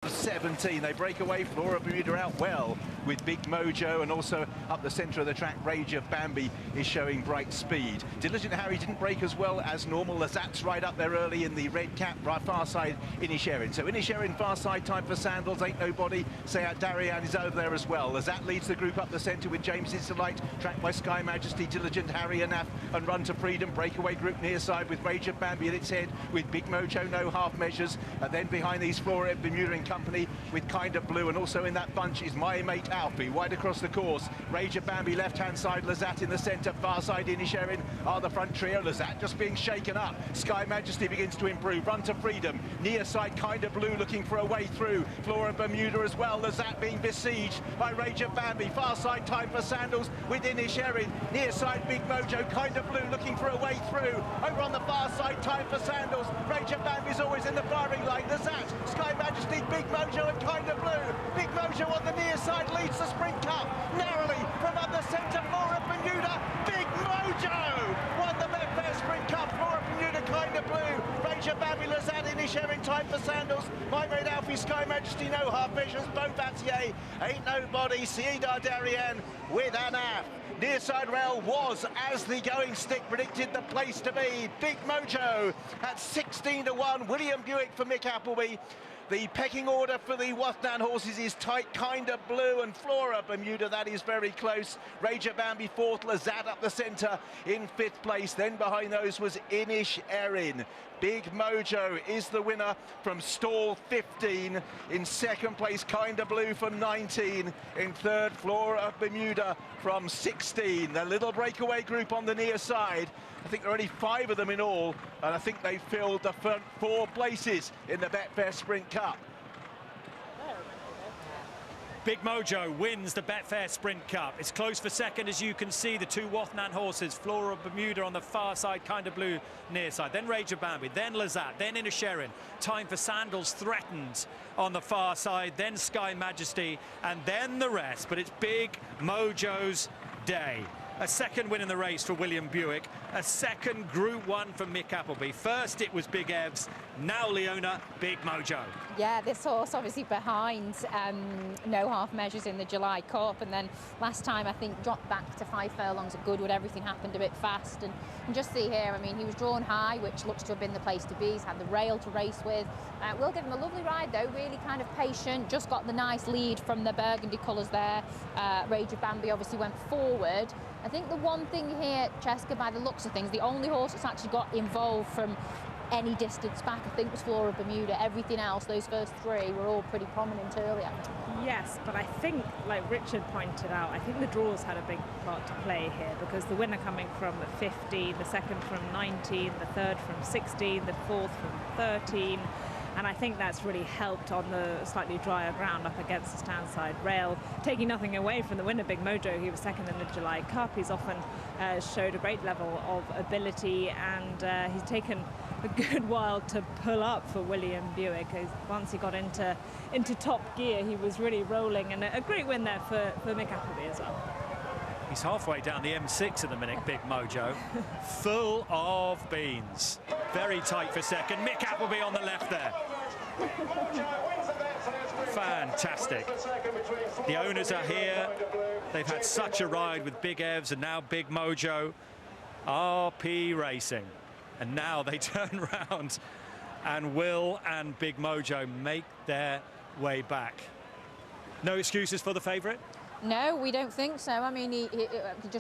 17. They break away. Flora Bermuda out well with Big Mojo, and also up the centre of the track, Rage of Bambi is showing bright speed. Diligent Harry didn't break as well as normal. Lazat's right up there early in the red cap, right far side, Inisherin. So Inisherin far side, time for Sandals, Ain't Nobody. Sayat Darian is over there as well. Lazat leads the group up the centre with James Is Delight, tracked by Sky Majesty, Diligent Harry, Anaf, and Run to Freedom. Breakaway group near side with Rage of Bambi at its head, with Big Mojo, no half measures. And then behind these, Flora Bermuda and company with Kind of Blue, and also in that bunch is My Mate Alfie, wide across the course. Rage of Bambi left-hand side, Lazat in the centre, far side Inisherin are the front trio. Lazat just being shaken up. Sky Majesty begins to improve. Run to Freedom, near side Kind of Blue looking for a way through. Flora Bermuda as well. Lazat being besieged by Rage of Bambi. Far side, time for Sandals with Inisherin. Near side Big Mojo, Kind of Blue looking for a way through. Over on the far side, time for Sandals. Rage of Bambi's always in the firing line. Lazat, Sky Majesty, Big Mojo and Kind of Blue. Big Mojo on the near side leads the Sprint Cup narrowly from up the centre. Flora Bermuda, Big Mojo won the Betfair Sprint Cup. Flora Bermuda, Kind of Blue. Rage of Bambi, Lazat, Inisherin, time for Sandals. My Mate Alfie, Sky Majesty, no half measures. Both Atier, Ain't Nobody. Sayat Darian with Anaf. Near side rail was, as the going stick predicted, the place to be. Big Mojo at 16-1. William Buick for Mick Appleby. The pecking order for the Wathnan horses is tight. Kind of Blue and Flora Bermuda, that is very close. Rage of Bambi fourth, Lazat up the centre in fifth place. Then behind those was Inisherin. Big Mojo is the winner from stall 15. In second place, Kind of Blue from 19. In third, Flora Bermuda from 16. The little breakaway group on the near side. I think there are only 5 of them in all, and I think they filled the front 4 places in the Betfair Sprint Cup. Big Mojo wins the Betfair Sprint Cup. It's close for second, as you can see. The 2 Wathnan horses, Flora Bermuda on the far side, Kind of Blue near side. Then Rage of Bambi, then Lazat, then Inisherin. Time for Sandals threatened on the far side, then Sky Majesty, and then the rest. But it's Big Mojo's day. A second win in the race for William Buick, a second Group 1 for Mick Appleby. First it was Big Evs, now Leona, Big Mojo. Yeah, this horse obviously behind no half measures in the July Cup, and then last time I think dropped back to 5 furlongs at Goodwood. Everything happened a bit fast, and just see here, I mean, he was drawn high, which looks to have been the place to be. He's had the rail to race with. We'll give him a lovely ride though, really kind of patient, just got the nice lead from the burgundy colours there. Rage of Bambi obviously went forward. I think the one thing here, Cheska, by the looks of things, the only horse that's actually got involved from any distance back, I think, was Flora Bermuda. Everything else, those first 3 were all pretty prominent earlier. Yes, but I think, like Richard pointed out, I think the draws had a big part to play here, because the winner coming from 15, the second from 19, the third from 16, the fourth from 13. And I think that's really helped on the slightly drier ground up against the stand-side rail. Taking nothing away from the winner, Big Mojo, he was second in the July Cup. He's often showed a great level of ability, and he's taken a good while to pull up for William Buick. Once he got into top gear, he was really rolling, and a great win there for Mick Appleby as well. He's halfway down the M6 at the minute, Big Mojo. Full of beans. Very tight for second. Mick Appleby on the left there. Fantastic. The owners are here. They've had such a ride with Big Evs and now Big Mojo. RP Racing. And now they turn round and Will and Big Mojo make their way back. No excuses for the favourite? No, we don't think so. I mean,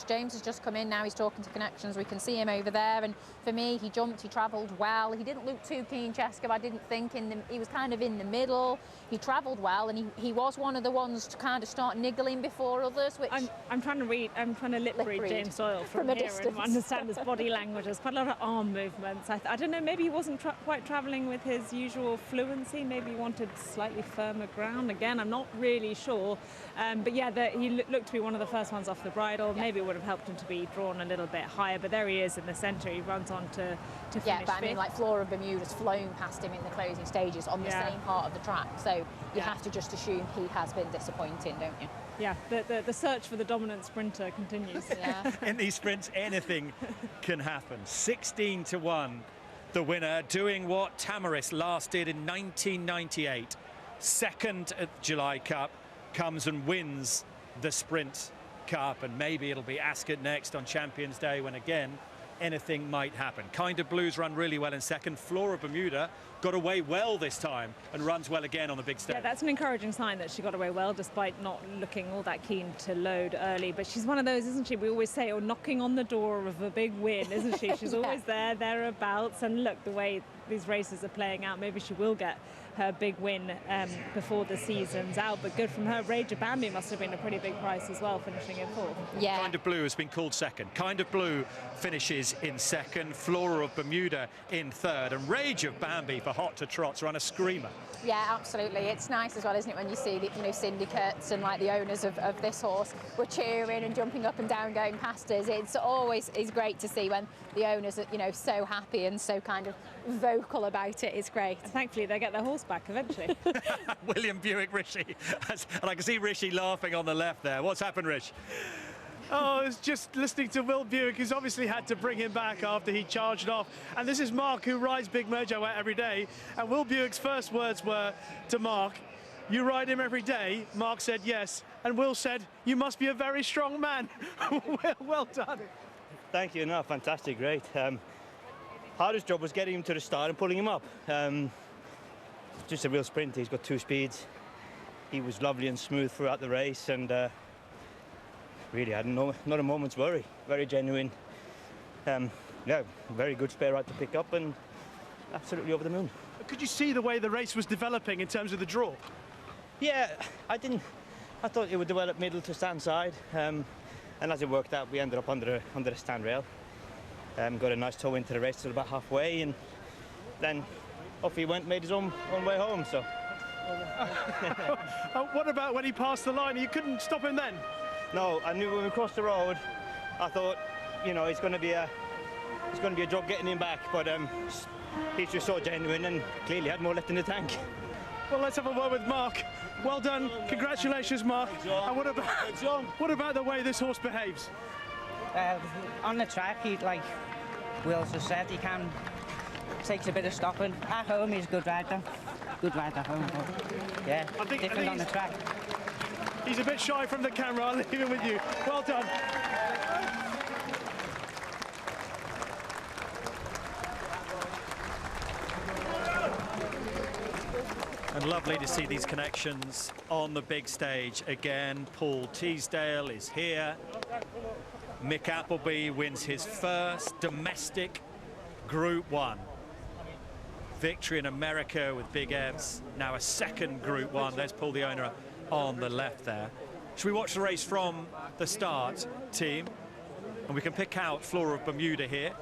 James has just come in now. He's talking to Connections. We can see him over there. And for me, he jumped, he travelled well. He didn't look too keen, Cheska. I didn't think he was kind of in the middle. He travelled well, and he was one of the ones to kind of start niggling before others. Which I'm trying to lip read James Doyle from here distance. And understand his body language. There's quite a lot of arm movements. I don't know. Maybe he wasn't quite travelling with his usual fluency. Maybe he wanted slightly firmer ground. Again, I'm not really sure. But yeah, he looked to be one of the first ones off the bridle. Yeah. Maybe it would have helped him to be drawn a little bit higher, but there he is in the centre. He runs on to finish Yeah, but I mean, fifth. like Flora Bermuda's flown past him in the closing stages on the same part of the track, so you have to just assume he has been disappointing, don't you? Yeah, the search for the dominant sprinter continues. Yeah. In these sprints, anything can happen. 16-1, the winner, doing what Tamaris last did in 1998. second at the July Cup, comes and wins the Sprint Cup, and maybe it'll be Ascot next on Champions Day, when again anything might happen. Kind of Blue's run really well in second. Flora Bermuda got away well this time and runs well again on the big stage. Yeah, that's an encouraging sign that she got away well, despite not looking all that keen to load early. But she's one of those, isn't she? We always say, oh, knocking on the door of a big win, isn't she? She's always thereabouts. And look, the way these races are playing out, maybe she will get her big win before the season's out. But good from her. Rage of Bambi must have been a pretty big price as well, finishing in fourth. Yeah. Kind of Blue has been called second. Kind of Blue finishes in second. Flora of Bermuda in third. And Rage of Bambi for Hot to Trots run a screamer. Yeah, absolutely. It's nice as well, isn't it, when you see the syndicates and like the owners of this horse were cheering and jumping up and down, going past us. It's always great to see when the owners are so happy and so kind of vocal about it. It's great. And thankfully, they get their horse back eventually. William Buick Rishi, and I can see Rishi laughing on the left there. What's happened, Rish? Oh, it's just listening to Will Buick, who's obviously had to bring him back after he charged off. And this is Mark, who rides Big Mojo out every day. And Will Buick's first words were to Mark, "You ride him every day?" Mark said yes. And Will said, "You must be a very strong man." Well done. Thank you. No, fantastic, great. Hardest job was getting him to the start and pulling him up. Just a real sprint. He's got 2 speeds. He was lovely and smooth throughout the race, and really had not a moment's worry. Very genuine. Yeah, very good spare ride to pick up, and absolutely over the moon. Could you see the way the race was developing in terms of the draw? Yeah, I thought it would develop middle to stand side, and as it worked out, we ended up under the stand rail. Got a nice toe into the race till about halfway, and then off he went, made his own way home. So. What about when he passed the line? You couldn't stop him then? No, I knew when we crossed the road, I thought, it's going to be a job getting him back. But he's just so genuine and clearly had more left in the tank. Well, let's have a word with Mark. Well done, congratulations, Mark. And what about the way this horse behaves? On the track, like Will just said, takes a bit of stopping. At home, he's a good rider. Good rider at home, but yeah, I think on the track. He's a bit shy from the camera. I'll leave him with you. Well done. And lovely to see these connections on the big stage again. Paul Teasdale is here. Mick Appleby wins his first domestic Group 1 victory in America with Big Evs. Now a second Group 1. There's Paul, the owner, on the left there. Should we watch the race from the start, team? And we can pick out Flora of Bermuda here.